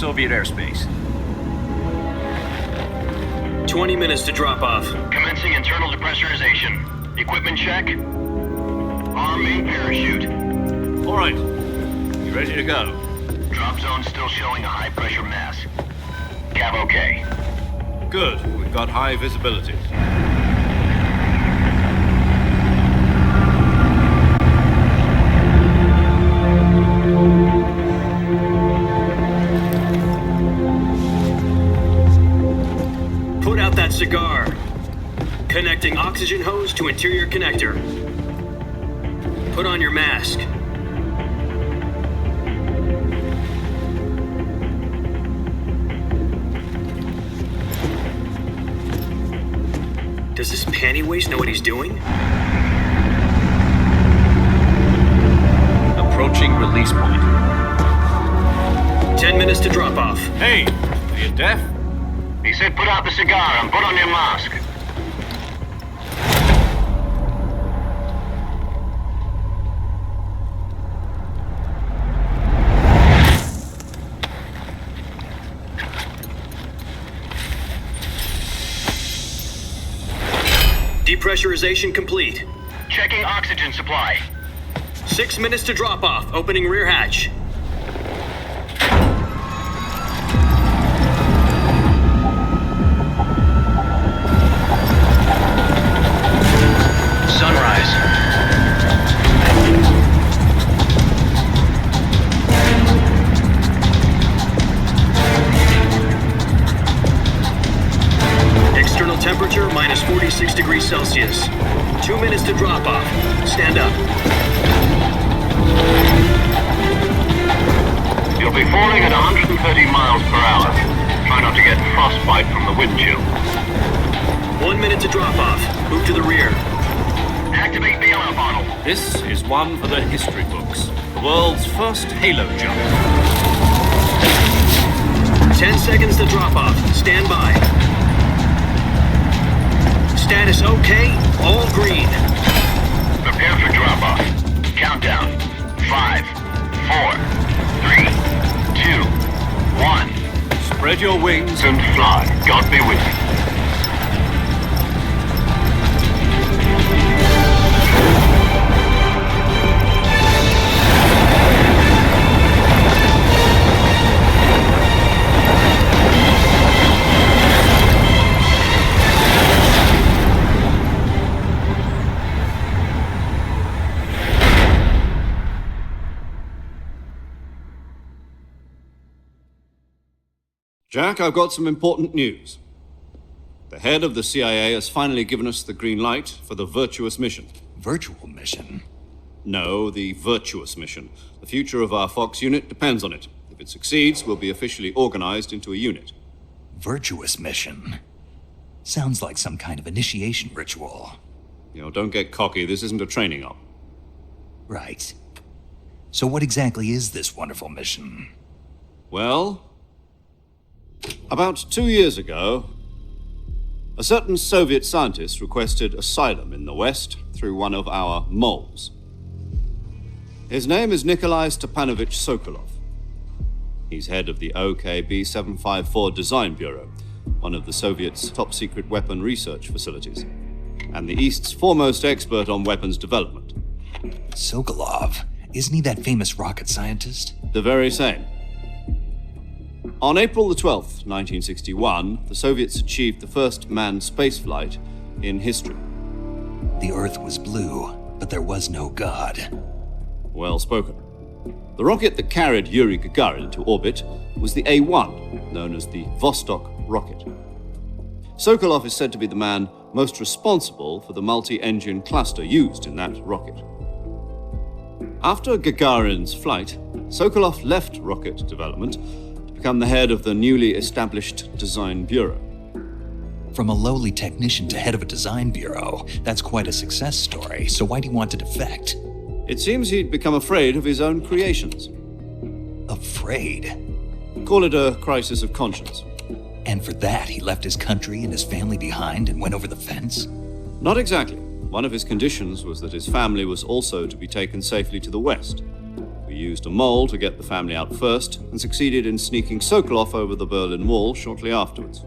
Soviet airspace. 20 minutes to drop off. Commencing internal depressurization. Equipment check. Arm main parachute. All right. You ready to go? Drop zone still showing a high pressure mass. Cav okay. Good. We've got high visibility. Put out that cigar. Connecting oxygen hose to interior connector. Put on your mask. Does this panty waste know what he's doing? Approaching release point. 10 minutes to drop off. Hey, are you deaf? He said put out the cigar and put on your mask. Depressurization complete. Checking oxygen supply. 6 minutes to drop off. Opening rear hatch. Sunrise. External temperature minus 46 degrees Celsius. 2 minutes to drop off. Stand up. You'll be falling at 130 miles per hour. Try not to get frostbite from the wind chill. 1 minute to drop off. Move to the rear. Activate the yellow bottle. This is one for the history books. The world's first halo jump. 10 seconds to drop off. Stand by. Status okay. All green. Prepare for drop-off. Countdown. 5, 4, 3, 2, 1. Spread your wings And fly. God be with you. Jack, I've got some important news. The head of the CIA has finally given us the green light for the virtuous mission. Virtual mission? No, the virtuous mission. The future of our Fox unit depends on it. If it succeeds, we'll be officially organized into a unit. Virtuous mission? Sounds like some kind of initiation ritual. Don't get cocky. This isn't a training op. Right. So what exactly is this wonderful mission? Well, about 2 years ago, a certain Soviet scientist requested asylum in the West through one of our moles. His name is Nikolai Stepanovich Sokolov. He's head of the OKB 754 Design Bureau, one of the Soviets' top-secret weapon research facilities, and the East's foremost expert on weapons development. Sokolov? Isn't he that famous rocket scientist? The very same. On April the 12th, 1961, the Soviets achieved the first manned spaceflight in history. The Earth was blue, but there was no God. Well spoken. The rocket that carried Yuri Gagarin into orbit was the A-1, known as the Vostok rocket. Sokolov is said to be the man most responsible for the multi-engine cluster used in that rocket. After Gagarin's flight, Sokolov left rocket development to become the head of the newly established Design Bureau. From a lowly technician to head of a design bureau, that's quite a success story, so why do you want to defect? It seems he'd become afraid of his own creations. Afraid? Call it a crisis of conscience. And for that, he left his country and his family behind and went over the fence? Not exactly. One of his conditions was that his family was also to be taken safely to the West. For used a mole to get the family out first and succeeded in sneaking Sokolov over the Berlin Wall shortly afterwards.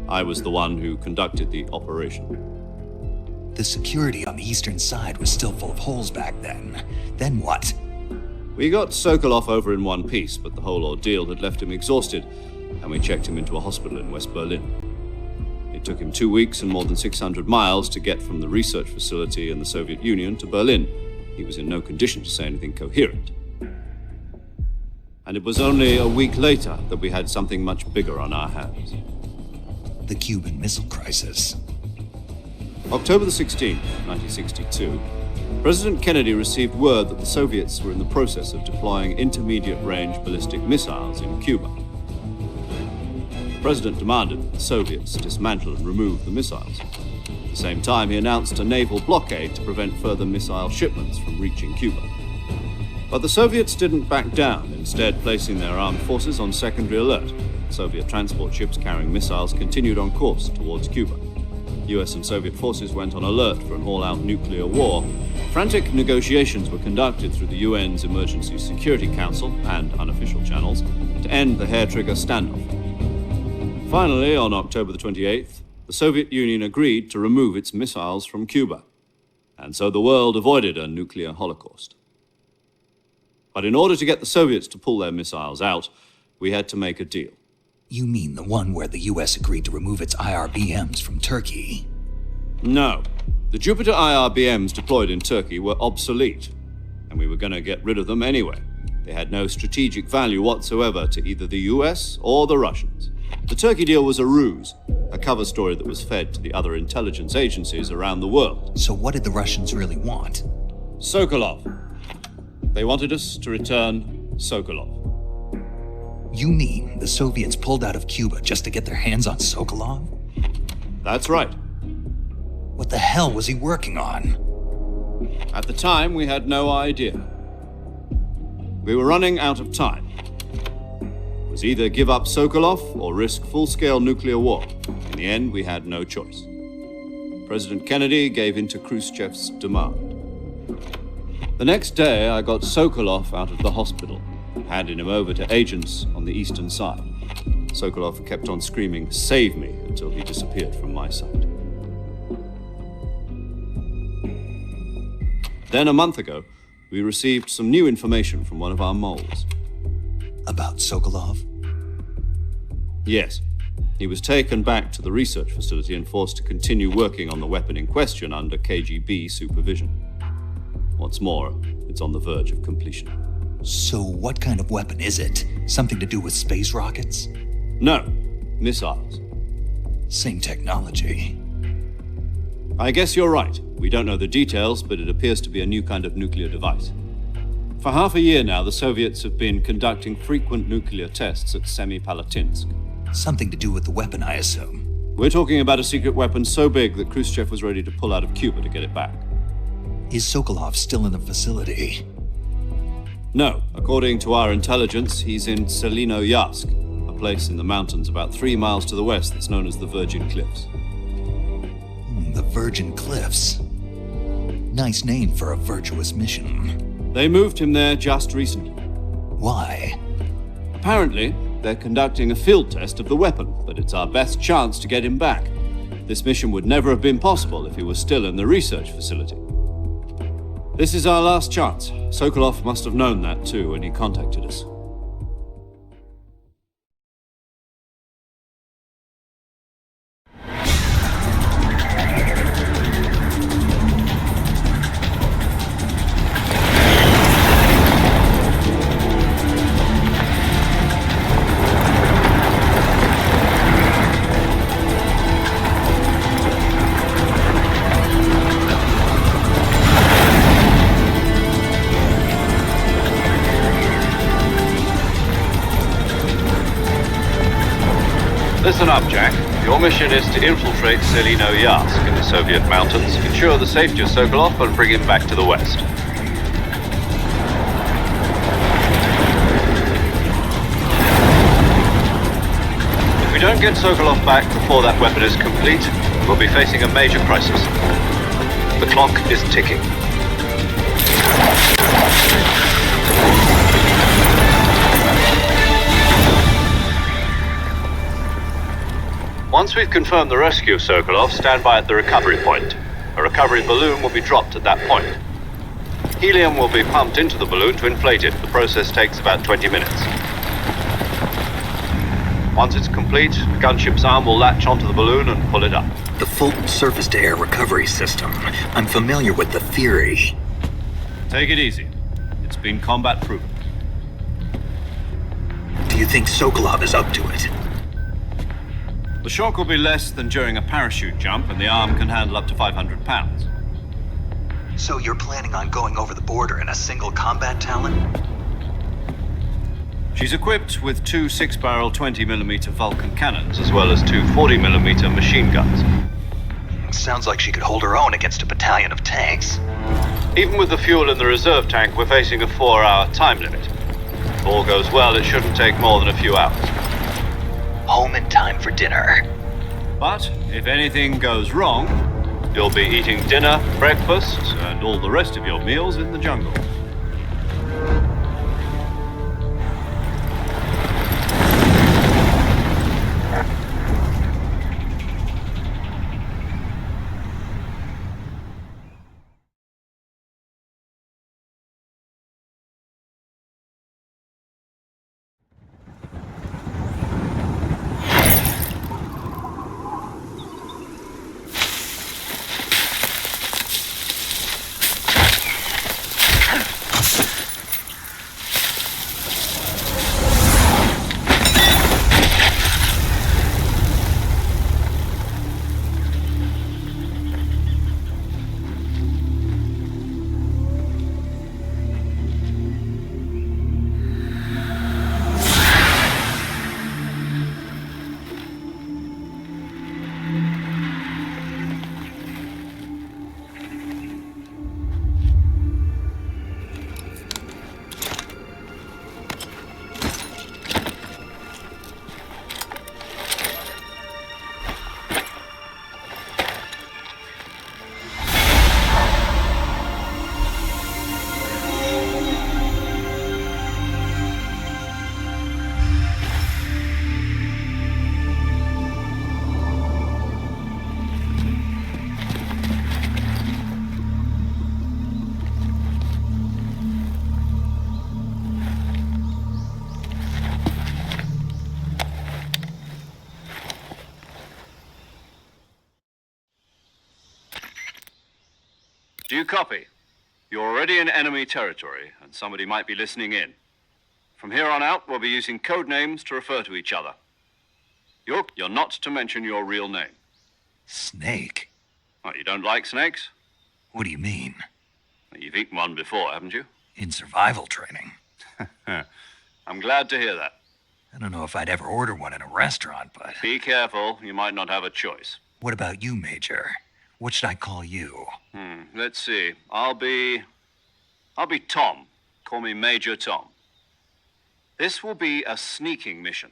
I was the one who conducted the operation. The security on the eastern side was still full of holes back then. Then what? We got Sokolov over in one piece, but the whole ordeal had left him exhausted, and we checked him into a hospital in West Berlin. It took him 2 weeks and more than 600 miles to get from the research facility in the Soviet Union to Berlin. He was in no condition to say anything coherent. And it was only a week later that we had something much bigger on our hands. The Cuban Missile Crisis. October the 16th, 1962, President Kennedy received word that the Soviets were in the process of deploying intermediate-range ballistic missiles in Cuba. The President demanded that the Soviets dismantle and remove the missiles. At the same time, he announced a naval blockade to prevent further missile shipments from reaching Cuba. But the Soviets didn't back down, instead placing their armed forces on secondary alert. Soviet transport ships carrying missiles continued on course towards Cuba. US and Soviet forces went on alert for an all-out nuclear war. Frantic negotiations were conducted through the UN's Emergency Security Council and unofficial channels to end the hair-trigger standoff. Finally, on October the 28th, the Soviet Union agreed to remove its missiles from Cuba, and so the world avoided a nuclear holocaust. But in order to get the Soviets to pull their missiles out, we had to make a deal. You mean the one where the US agreed to remove its IRBMs from Turkey? No. The Jupiter IRBMs deployed in Turkey were obsolete, and we were going to get rid of them anyway. They had no strategic value whatsoever to either the US or the Russians. The Turkey deal was a ruse, a cover story that was fed to the other intelligence agencies around the world. So what did the Russians really want? Sokolov. They wanted us to return Sokolov. You mean the Soviets pulled out of Cuba just to get their hands on Sokolov? That's right. What the hell was he working on? At the time, we had no idea. We were running out of time. It was either give up Sokolov or risk full-scale nuclear war. In the end, we had no choice. President Kennedy gave in to Khrushchev's demand. The next day, I got Sokolov out of the hospital, handing him over to agents on the eastern side. Sokolov kept on screaming, "Save me," until he disappeared from my sight. Then, a month ago, we received some new information from one of our moles. About Sokolov? Yes. He was taken back to the research facility and forced to continue working on the weapon in question under KGB supervision. What's more, it's on the verge of completion. So what kind of weapon is it? Something to do with space rockets? No, missiles. Same technology. I guess you're right. We don't know the details, but it appears to be a new kind of nuclear device. For half a year now, the Soviets have been conducting frequent nuclear tests at Semipalatinsk. Something to do with the weapon, I assume. We're talking about a secret weapon so big that Khrushchev was ready to pull out of Cuba to get it back. Is Sokolov still in the facility? No. According to our intelligence, he's in Selino-Yarsk, a place in the mountains about 3 miles to the west that's known as the Virgin Cliffs. The Virgin Cliffs. Nice name for a virtuous mission. They moved him there just recently. Why? Apparently, they're conducting a field test of the weapon, but it's our best chance to get him back. This mission would never have been possible if he was still in the research facility. This is our last chance. Sokolov must have known that too when he contacted us. Listen up, Jack. Your mission is to infiltrate Selino-Yarsk in the Soviet mountains, ensure the safety of Sokolov, and bring him back to the West. If we don't get Sokolov back before that weapon is complete, we'll be facing a major crisis. The clock is ticking. Once we've confirmed the rescue of Sokolov, stand by at the recovery point. A recovery balloon will be dropped at that point. Helium will be pumped into the balloon to inflate it. The process takes about 20 minutes. Once it's complete, the gunship's arm will latch onto the balloon and pull it up. The Fulton surface-to-air recovery system. I'm familiar with the theory. Take it easy. It's been combat proven. Do you think Sokolov is up to it? The shock will be less than during a parachute jump, and the arm can handle up to 500 pounds. So you're planning on going over the border in a single combat Talon? She's equipped with two 6-barrel 20mm Vulcan cannons, as well as two 40mm machine guns. Sounds like she could hold her own against a battalion of tanks. Even with the fuel in the reserve tank, we're facing a 4-hour time limit. If all goes well, it shouldn't take more than a few hours. Home in time for dinner. But if anything goes wrong, you'll be eating dinner, breakfast, and all the rest of your meals in the jungle. Do you copy? You're already in enemy territory, and somebody might be listening in. From here on out, we'll be using code names to refer to each other. You're not to mention your real name. Snake? What, you don't like snakes? What do you mean? You've eaten one before, haven't you? In survival training? I'm glad to hear that. I don't know if I'd ever order one in a restaurant, but... Be careful, you might not have a choice. What about you, Major? What should I call you? Let's see. I'll be Tom. Call me Major Tom. This will be a sneaking mission.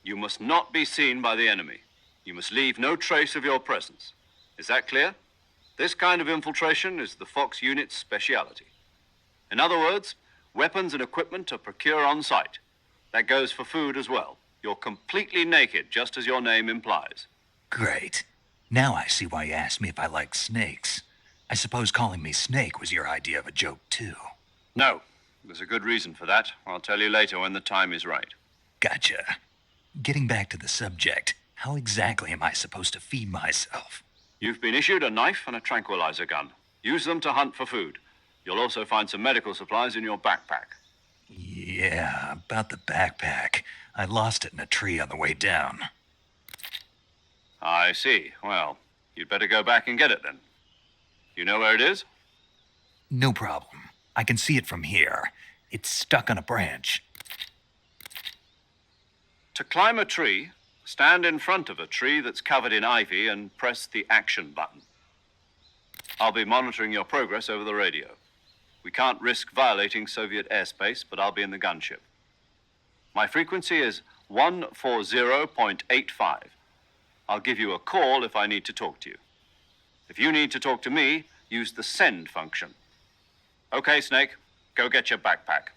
You must not be seen by the enemy. You must leave no trace of your presence. Is that clear? This kind of infiltration is the Fox unit's speciality. In other words, weapons and equipment are procured on site. That goes for food as well. You're completely naked, just as your name implies. Great. Now I see why you asked me if I like snakes. I suppose calling me Snake was your idea of a joke, too. No. There's a good reason for that. I'll tell you later when the time is right. Gotcha. Getting back to the subject, how exactly am I supposed to feed myself? You've been issued a knife and a tranquilizer gun. Use them to hunt for food. You'll also find some medical supplies in your backpack. Yeah, about the backpack. I lost it in a tree on the way down. I see. Well, you'd better go back and get it then. You know where it is? No problem. I can see it from here. It's stuck on a branch. To climb a tree, stand in front of a tree that's covered in ivy and press the action button. I'll be monitoring your progress over the radio. We can't risk violating Soviet airspace, but I'll be in the gunship. My frequency is 140.85. I'll give you a call if I need to talk to you. If you need to talk to me, use the send function. Okay, Snake, go get your backpack.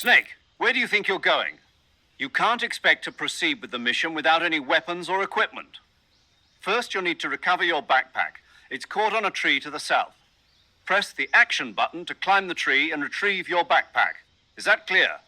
Snake, where do you think you're going? You can't expect to proceed with the mission without any weapons or equipment. First, you'll need to recover your backpack. It's caught on a tree to the south. Press the action button to climb the tree and retrieve your backpack. Is that clear?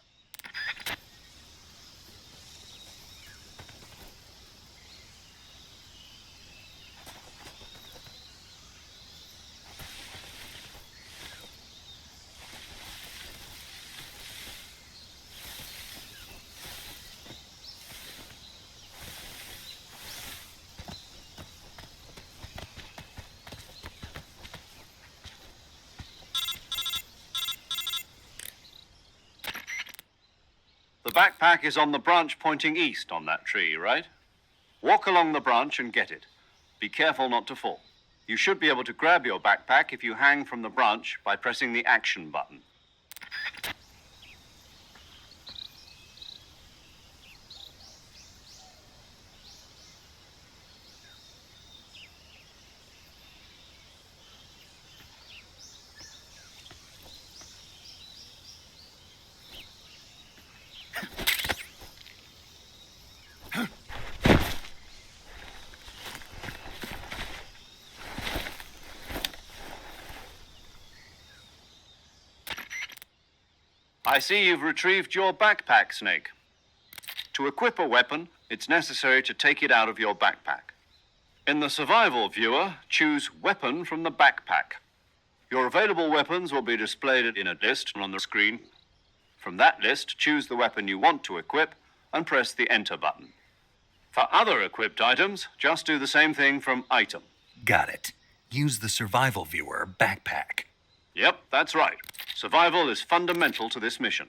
The backpack is on the branch pointing east on that tree, right? Walk along the branch and get it. Be careful not to fall. You should be able to grab your backpack if you hang from the branch by pressing the action button. I see you've retrieved your backpack, Snake. To equip a weapon, it's necessary to take it out of your backpack. In the survival viewer, choose Weapon from the backpack. Your available weapons will be displayed in a list on the screen. From that list, choose the weapon you want to equip and press the Enter button. For other equipped items, just do the same thing from Item. Got it. Use the survival viewer backpack. Yep, that's right. Survival is fundamental to this mission.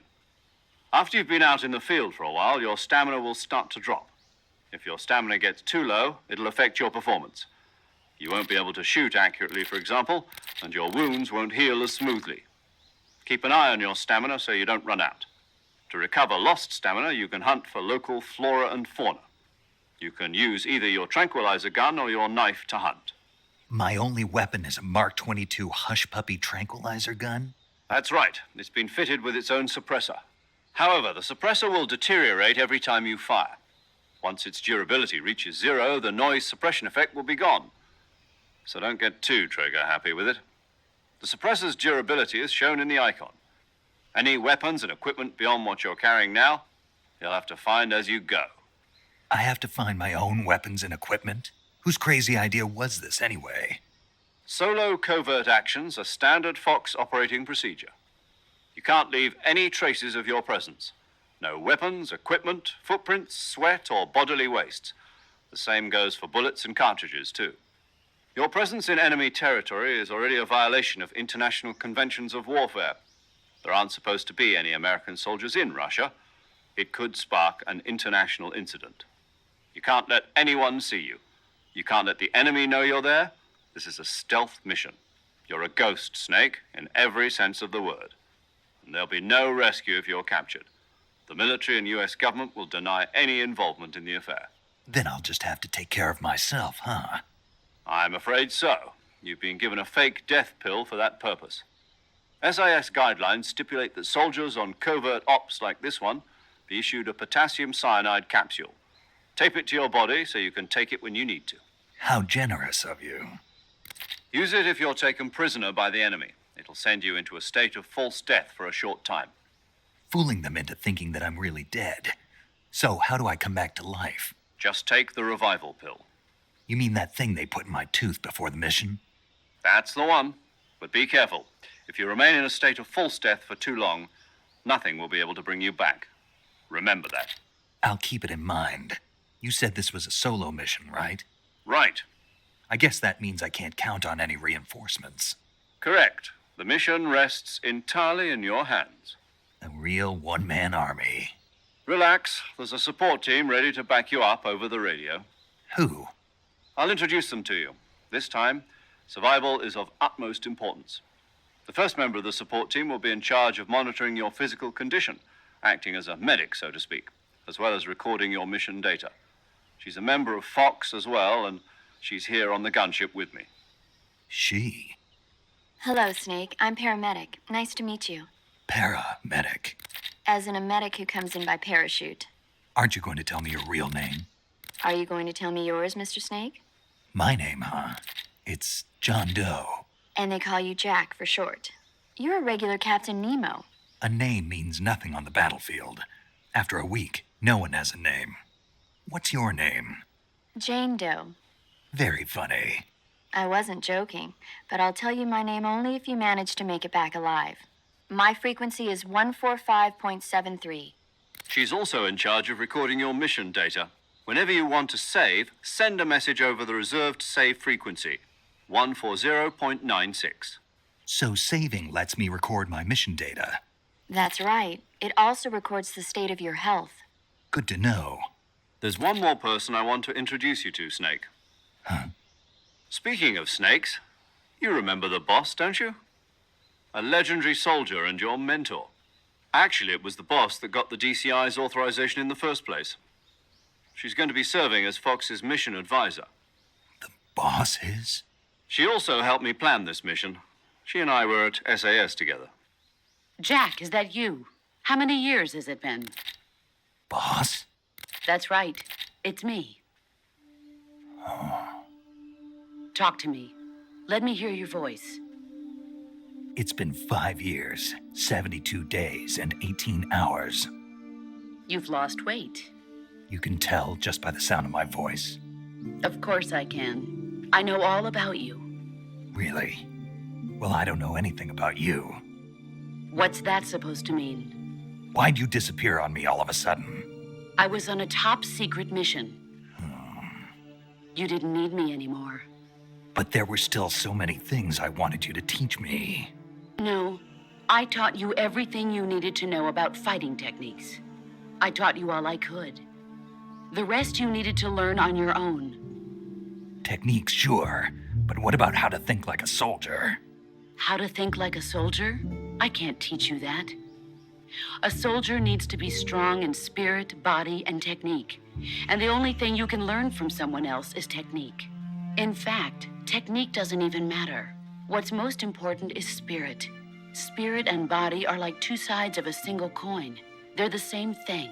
After you've been out in the field for a while, your stamina will start to drop. If your stamina gets too low, it'll affect your performance. You won't be able to shoot accurately, for example, and your wounds won't heal as smoothly. Keep an eye on your stamina so you don't run out. To recover lost stamina, you can hunt for local flora and fauna. You can use either your tranquilizer gun or your knife to hunt. My only weapon is a Mark 22 Hush Puppy tranquilizer gun? That's right. It's been fitted with its own suppressor. However, the suppressor will deteriorate every time you fire. Once its durability reaches 0, the noise suppression effect will be gone. So don't get too trigger happy with it. The suppressor's durability is shown in the icon. Any weapons and equipment beyond what you're carrying now, you'll have to find as you go. I have to find my own weapons and equipment? Whose crazy idea was this anyway? Solo covert actions are standard Fox operating procedure. You can't leave any traces of your presence. No weapons, equipment, footprints, sweat, or bodily waste. The same goes for bullets and cartridges, too. Your presence in enemy territory is already a violation of international conventions of warfare. There aren't supposed to be any American soldiers in Russia. It could spark an international incident. You can't let anyone see you. You can't let the enemy know you're there. This is a stealth mission. You're a ghost, Snake, in every sense of the word. And there'll be no rescue if you're captured. The military and U.S. government will deny any involvement in the affair. Then I'll just have to take care of myself, huh? I'm afraid so. You've been given a fake death pill for that purpose. SIS guidelines stipulate that soldiers on covert ops like this one be issued a potassium cyanide capsule. Tape it to your body so you can take it when you need to. How generous of you. Use it if you're taken prisoner by the enemy. It'll send you into a state of false death for a short time. Fooling them into thinking that I'm really dead. So, how do I come back to life? Just take the revival pill. You mean that thing they put in my tooth before the mission? That's the one. But be careful. If you remain in a state of false death for too long, nothing will be able to bring you back. Remember that. I'll keep it in mind. You said this was a solo mission, right? Right. I guess that means I can't count on any reinforcements. Correct. The mission rests entirely in your hands. A real one-man army. Relax. There's a support team ready to back you up over the radio. Who? I'll introduce them to you. This time, survival is of utmost importance. The first member of the support team will be in charge of monitoring your physical condition, acting as a medic, so to speak, as well as recording your mission data. She's a member of Fox as well, and she's here on the gunship with me. She? Hello, Snake. I'm paramedic. Nice to meet you. Paramedic. As in a medic who comes in by parachute. Aren't you going to tell me your real name? Are you going to tell me yours, Mr. Snake? My name, huh? It's John Doe. And they call you Jack for short. You're a regular Captain Nemo. A name means nothing on the battlefield. After a week, no one has a name. What's your name? Jane Doe. Very funny. I wasn't joking, but I'll tell you my name only if you manage to make it back alive. My frequency is 145.73. She's also in charge of recording your mission data. Whenever you want to save, send a message over the reserved save frequency, 140.96. So saving lets me record my mission data. That's right. It also records the state of your health. Good to know. There's one more person I want to introduce you to, Snake. Huh? Speaking of snakes, you remember the boss, don't you? A legendary soldier and your mentor. Actually, it was the boss that got the DCI's authorization in the first place. She's going to be serving as Fox's mission advisor. The boss is? She also helped me plan this mission. She and I were at SAS together. Jack, is that you? How many years has it been? Boss? That's right. It's me. Talk to me. Let me hear your voice. It's been 5 years, 72 days, and 18 hours. You've lost weight. You can tell just by the sound of my voice. Of course I can. I know all about you. Really? Well, I don't know anything about you. What's that supposed to mean? Why'd you disappear on me all of a sudden? I was on a top secret mission. You didn't need me anymore. But there were still so many things I wanted you to teach me. No, I taught you everything you needed to know about fighting techniques. I taught you all I could. The rest you needed to learn on your own. Techniques, sure. But what about how to think like a soldier? How to think like a soldier? I can't teach you that. A soldier needs to be strong in spirit, body, and technique. And the only thing you can learn from someone else is technique. In fact, technique doesn't even matter. What's most important is spirit. Spirit and body are like two sides of a single coin. They're the same thing.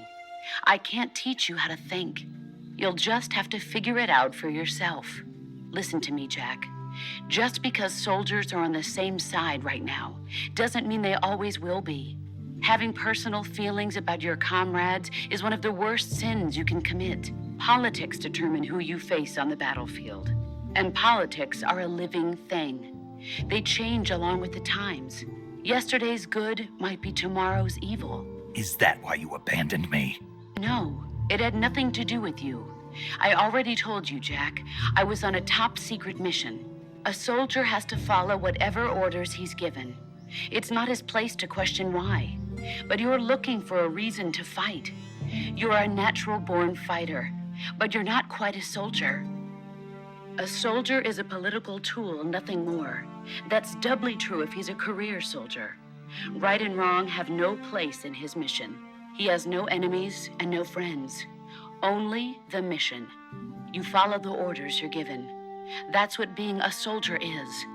I can't teach you how to think. You'll just have to figure it out for yourself. Listen to me, Jack. Just because soldiers are on the same side right now doesn't mean they always will be. Having personal feelings about your comrades is one of the worst sins you can commit. Politics determine who you face on the battlefield. And politics are a living thing. They change along with the times. Yesterday's good might be tomorrow's evil. Is that why you abandoned me? No, it had nothing to do with you. I already told you, Jack. I was on a top secret mission. A soldier has to follow whatever orders he's given. It's not his place to question why. But you're looking for a reason to fight. You're a natural-born fighter, but you're not quite a soldier. A soldier is a political tool, nothing more. That's doubly true if he's a career soldier. Right and wrong have no place in his mission. He has no enemies and no friends. Only the mission. You follow the orders you're given. That's what being a soldier is.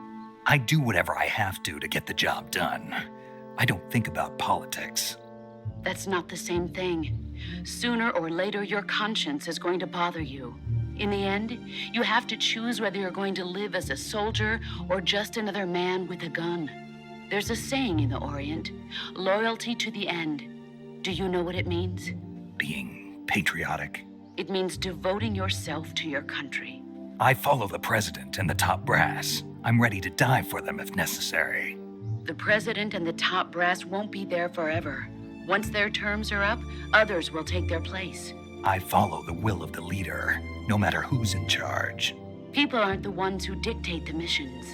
I do whatever I have to get the job done. I don't think about politics. That's not the same thing. Sooner or later, your conscience is going to bother you. In the end, you have to choose whether you're going to live as a soldier or just another man with a gun. There's a saying in the Orient, loyalty to the end. Do you know what it means? Being patriotic. It means devoting yourself to your country. I follow the president and the top brass. I'm ready to die for them if necessary. The president and the top brass won't be there forever. Once their terms are up, others will take their place. I follow the will of the leader, no matter who's in charge. People aren't the ones who dictate the missions.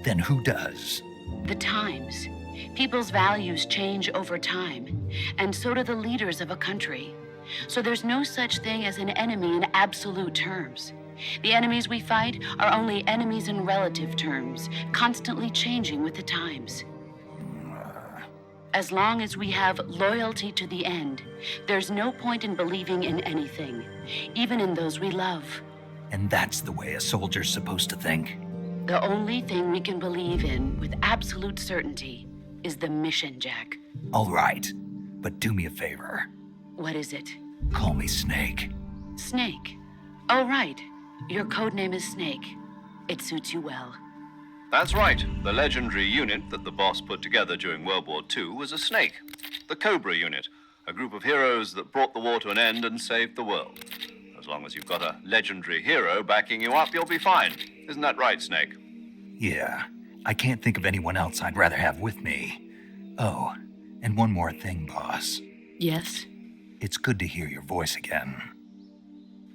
Then who does? The times. People's values change over time, and so do the leaders of a country. So there's no such thing as an enemy in absolute terms. The enemies we fight are only enemies in relative terms, constantly changing with the times. As long as we have loyalty to the end, there's no point in believing in anything, even in those we love. And that's the way a soldier's supposed to think? The only thing we can believe in with absolute certainty is the mission, Jack. All right. But do me a favor. What is it? Call me Snake. Snake. Oh, right. Your code name is Snake. It suits you well. That's right. The legendary unit that the boss put together during World War II was a snake. The Cobra unit, a group of heroes that brought the war to an end and saved the world. As long as you've got a legendary hero backing you up, you'll be fine. Isn't that right, Snake? Yeah, I can't think of anyone else I'd rather have with me. Oh, and one more thing, boss. Yes? It's good to hear your voice again.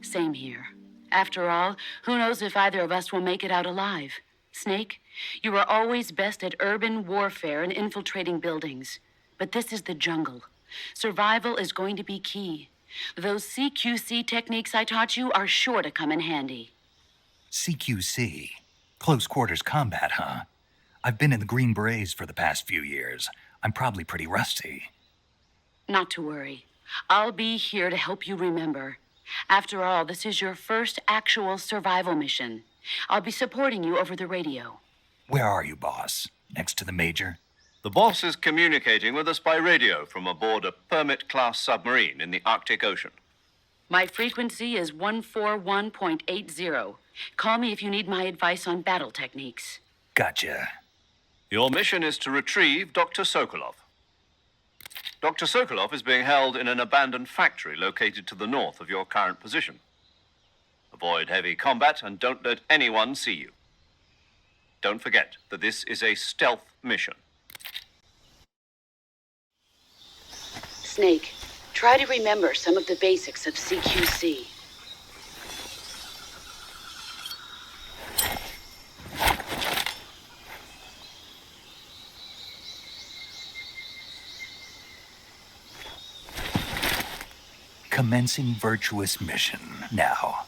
Same here. After all, who knows if either of us will make it out alive? Snake, you are always best at urban warfare and infiltrating buildings. But this is the jungle. Survival is going to be key. Those CQC techniques I taught you are sure to come in handy. CQC? Close quarters combat, huh? I've been in the Green Berets for the past few years. I'm probably pretty rusty. Not to worry. I'll be here to help you remember. After all, this is your first actual survival mission. I'll be supporting you over the radio. Where are you, boss? Next to the Major? The boss is communicating with us by radio from aboard a Permit-class submarine in the Arctic Ocean. My frequency is 141.80. Call me if you need my advice on battle techniques. Gotcha. Your mission is to retrieve Dr. Sokolov. Dr. Sokolov is being held in an abandoned factory located to the north of your current position. Avoid heavy combat and don't let anyone see you. Don't forget that this is a stealth mission. Snake, try to remember some of the basics of CQC. Commencing virtuous mission now.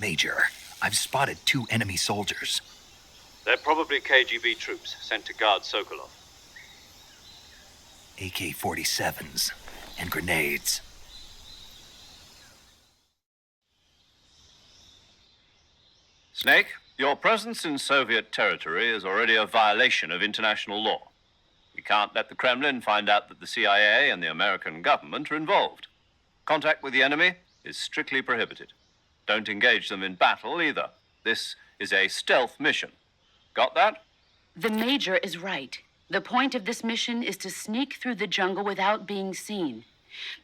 Major, I've spotted 2 enemy soldiers. They're probably KGB troops sent to guard Sokolov. AK-47s and grenades. Snake, your presence in Soviet territory is already a violation of international law. We can't let the Kremlin find out that the CIA and the American government are involved. Contact with the enemy is strictly prohibited. Don't engage them in battle either. This is a stealth mission. Got that? The Major is right. The point of this mission is to sneak through the jungle without being seen.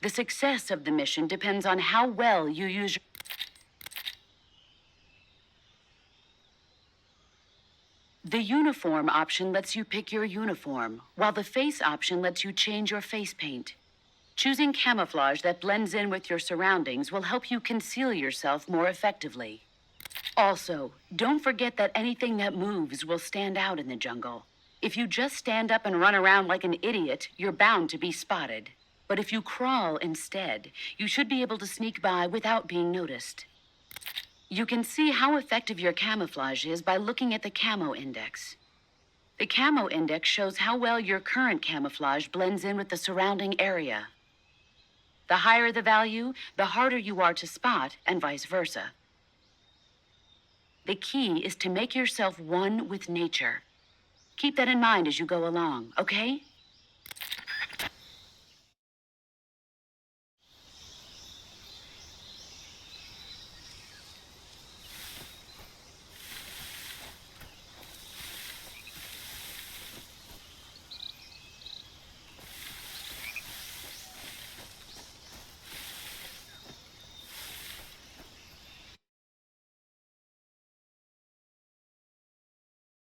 The success of the mission depends on how well you use your... The uniform option lets you pick your uniform, while the face option lets you change your face paint. Choosing camouflage that blends in with your surroundings will help you conceal yourself more effectively. Also, don't forget that anything that moves will stand out in the jungle. If you just stand up and run around like an idiot, you're bound to be spotted. But if you crawl instead, you should be able to sneak by without being noticed. You can see how effective your camouflage is by looking at the camo index. The camo index shows how well your current camouflage blends in with the surrounding area. The higher the value, the harder you are to spot, and vice versa. The key is to make yourself one with nature. Keep that in mind as you go along, okay?